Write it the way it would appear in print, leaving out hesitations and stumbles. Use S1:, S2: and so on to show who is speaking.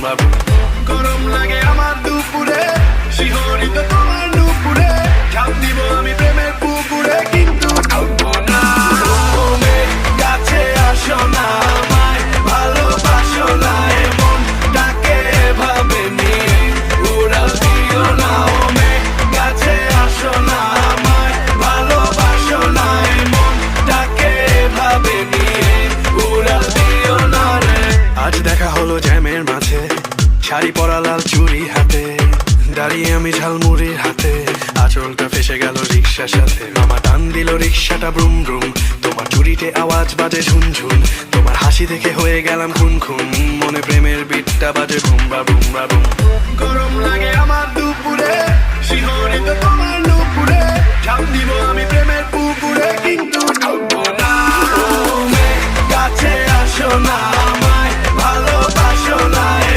S1: বাবু। গরম লাগে আমার দুপুরে, শিহরিত তোমার নুপুরে, ঝাঁপ দিব আমি প্রেমের পুকুরে, কিন্তু ডুববো না। তুমি কাছে আসো না, আমায় ভালোবাসো না, এমনটাকে এভাবে নিয়ে উড়াল দিও না। ওমে কাছে আসো না, আমায় ভালোবাসো না, এমনটাকে এভাবে নিয়ে উড়াল দিও না রে। আজ দেখা হলো জ্যামের মাঝে, শাড়ি পরা লাল চুড়ি হাতে, দাঁড়িয়ে আমি ঝালমুড়ির হাতে, আঁচলটা ফেসে গেল রিক্সার সাথে। মামা টান দিল রিক্সাটা ব্রুম ব্রুম, তোমার চুরিতে আওয়াজ বাজে ঝুনঝুন, তোমার হাসি দেখে হয়ে গেলাম খুন খুন, মনে প্রেমের বিটটা বাজে বুম বা বুম বা বুম। গরম লাগে আমার দুপুরে, শিহরিত তোমার নুপুরে, ঝাঁপ দিব আমি প্রেমের পুকুরে, কিন্তু